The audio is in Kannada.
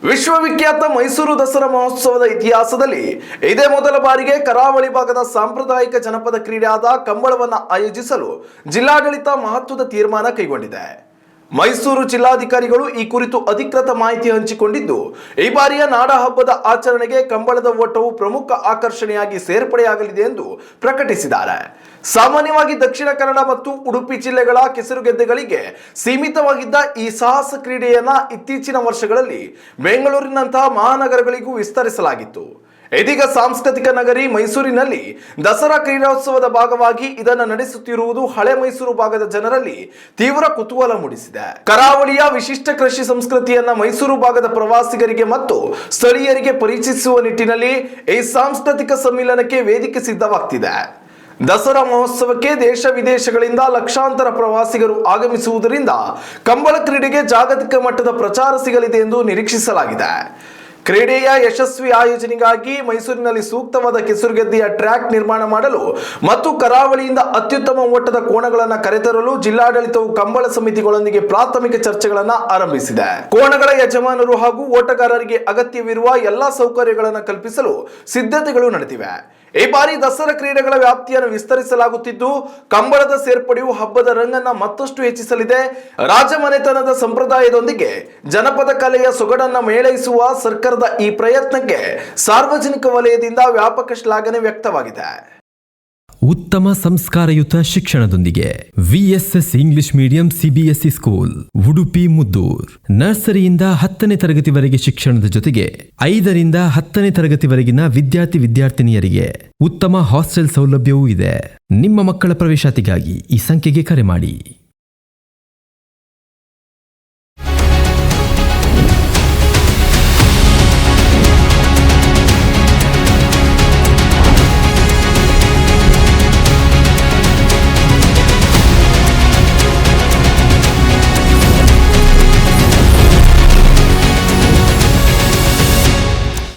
ವಿಶ್ವವಿಖ್ಯಾತ ಮೈಸೂರು ದಸರಾ ಮಹೋತ್ಸವದ ಇತಿಹಾಸದಲ್ಲಿ ಇದೇ ಮೊದಲ ಬಾರಿಗೆ ಕರಾವಳಿ ಭಾಗದ ಸಾಂಪ್ರದಾಯಿಕ ಜನಪದ ಕ್ರೀಡೆಯಾದ ಕಂಬಳವನ್ನು ಆಯೋಜಿಸಲು ಜಿಲ್ಲಾಡಳಿತ ಮಹತ್ವದ ತೀರ್ಮಾನ ಕೈಗೊಂಡಿದೆ. ಮೈಸೂರು ಜಿಲ್ಲಾಧಿಕಾರಿಗಳು ಈ ಕುರಿತು ಅಧಿಕೃತ ಮಾಹಿತಿ ಹಂಚಿಕೊಂಡಿದ್ದು, ಈ ಬಾರಿಯ ನಾಡ ಹಬ್ಬದ ಆಚರಣೆಗೆ ಕಂಬಳದ ಓಟವು ಪ್ರಮುಖ ಆಕರ್ಷಣೆಯಾಗಿ ಸೇರ್ಪಡೆಯಾಗಲಿದೆ ಎಂದು ಪ್ರಕಟಿಸಿದ್ದಾರೆ. ಸಾಮಾನ್ಯವಾಗಿ ದಕ್ಷಿಣ ಕನ್ನಡ ಮತ್ತು ಉಡುಪಿ ಜಿಲ್ಲೆಗಳ ಕೆಸರುಗೆದ್ದೆಗಳಿಗೆ ಸೀಮಿತವಾಗಿದ್ದ ಈ ಸಾಹಸ ಕ್ರೀಡೆಯನ್ನ ಇತ್ತೀಚಿನ ವರ್ಷಗಳಲ್ಲಿ ಬೆಂಗಳೂರಿನಂತಹ ಮಹಾನಗರಗಳಿಗೂ ವಿಸ್ತರಿಸಲಾಗಿತ್ತು. ಇದೀಗ ಸಾಂಸ್ಕೃತಿಕ ನಗರಿ ಮೈಸೂರಿನಲ್ಲಿ ದಸರಾ ಕ್ರೀಡೋತ್ಸವದ ಭಾಗವಾಗಿ ಇದನ್ನು ನಡೆಸುತ್ತಿರುವುದು ಹಳೆ ಮೈಸೂರು ಭಾಗದ ಜನರಲ್ಲಿ ತೀವ್ರ ಕುತೂಹಲ ಮೂಡಿಸಿದೆ. ಕರಾವಳಿಯ ವಿಶಿಷ್ಟ ಕೃಷಿ ಸಂಸ್ಕೃತಿಯನ್ನ ಮೈಸೂರು ಭಾಗದ ಪ್ರವಾಸಿಗರಿಗೆ ಮತ್ತು ಸ್ಥಳೀಯರಿಗೆ ಪರಿಚಯಿಸುವ ನಿಟ್ಟಿನಲ್ಲಿ ಈ ಸಾಂಸ್ಕೃತಿಕ ಸಮ್ಮಿಲನಕ್ಕೆ ವೇದಿಕೆ ಸಿದ್ಧವಾಗ್ತಿದೆ. ದಸರಾ ಮಹೋತ್ಸವಕ್ಕೆ ದೇಶ ವಿದೇಶಗಳಿಂದ ಲಕ್ಷಾಂತರ ಪ್ರವಾಸಿಗರು ಆಗಮಿಸುವುದರಿಂದ ಕಂಬಳ ಕ್ರೀಡೆಗೆ ಜಾಗತಿಕ ಮಟ್ಟದ ಪ್ರಚಾರ ಸಿಗಲಿದೆ ಎಂದು ನಿರೀಕ್ಷಿಸಲಾಗಿದೆ. ಕ್ರೀಡೆಯ ಯಶಸ್ವಿ ಆಯೋಜನೆಗಾಗಿ ಮೈಸೂರಿನಲ್ಲಿ ಸೂಕ್ತವಾದ ಕೆಸರುಗೆದ್ದೆಯ ಟ್ರ್ಯಾಕ್ ನಿರ್ಮಾಣ ಮಾಡಲು ಮತ್ತು ಕರಾವಳಿಯಿಂದ ಅತ್ಯುತ್ತಮ ಓಟದ ಕೋಣಗಳನ್ನು ಕರೆತರಲು ಜಿಲ್ಲಾಡಳಿತವು ಕಂಬಳ ಸಮಿತಿಗಳೊಂದಿಗೆ ಪ್ರಾಥಮಿಕ ಚರ್ಚೆಗಳನ್ನು ಆರಂಭಿಸಿದೆ. ಕೋಣಗಳ ಯಜಮಾನರು ಹಾಗೂ ಓಟಗಾರರಿಗೆ ಅಗತ್ಯವಿರುವ ಎಲ್ಲಾ ಸೌಕರ್ಯಗಳನ್ನು ಕಲ್ಪಿಸಲು ಸಿದ್ಧತೆಗಳು ನಡೆದಿವೆ. ಈ ಬಾರಿ ದಸರಾ ಕ್ರೀಡೆಗಳ ವ್ಯಾಪ್ತಿಯನ್ನು ವಿಸ್ತರಿಸಲಾಗುತ್ತಿದ್ದು, ಕಂಬಳದ ಸೇರ್ಪಡೆಯು ಹಬ್ಬದ ರಂಗನ್ನ ಮತ್ತಷ್ಟು ಹೆಚ್ಚಿಸಲಿದೆ. ರಾಜಮನೆತನದ ಸಂಪ್ರದಾಯದೊಂದಿಗೆ ಜನಪದ ಕಲೆಯ ಸೊಗಡನ್ನು ಮೇಳೈಸುವ ಸರ್ಕಾರದ ಈ ಪ್ರಯತ್ನಕ್ಕೆ ಸಾರ್ವಜನಿಕ ವಲಯದಿಂದ ವ್ಯಾಪಕ ಶ್ಲಾಘನೆ ವ್ಯಕ್ತವಾಗಿದೆ. ಉತ್ತಮ ಸಂಸ್ಕಾರಯುತ ಶಿಕ್ಷಣದೊಂದಿಗೆ VSS English medium CBSE school Udupi Muddur. ನರ್ಸರಿಯಿಂದ 10ನೇ ತರಗತಿವರೆಗೆ ಶಿಕ್ಷಣದ ಜೊತೆಗೆ 5ರಿಂದ 10ನೇ ತರಗತಿವರೆಗಿನ ವಿದ್ಯಾರ್ಥಿನಿಯರಿಗೆ ಉತ್ತಮ ಹಾಸ್ಟೆಲ್ ಸೌಲಭ್ಯವೂ ಇದೆ. ನಿಮ್ಮ ಮಕ್ಕಳ ಪ್ರವೇಶಾತಿಗಾಗಿ ಈ ಸಂಖ್ಯೆಗೆ ಕರೆ ಮಾಡಿ.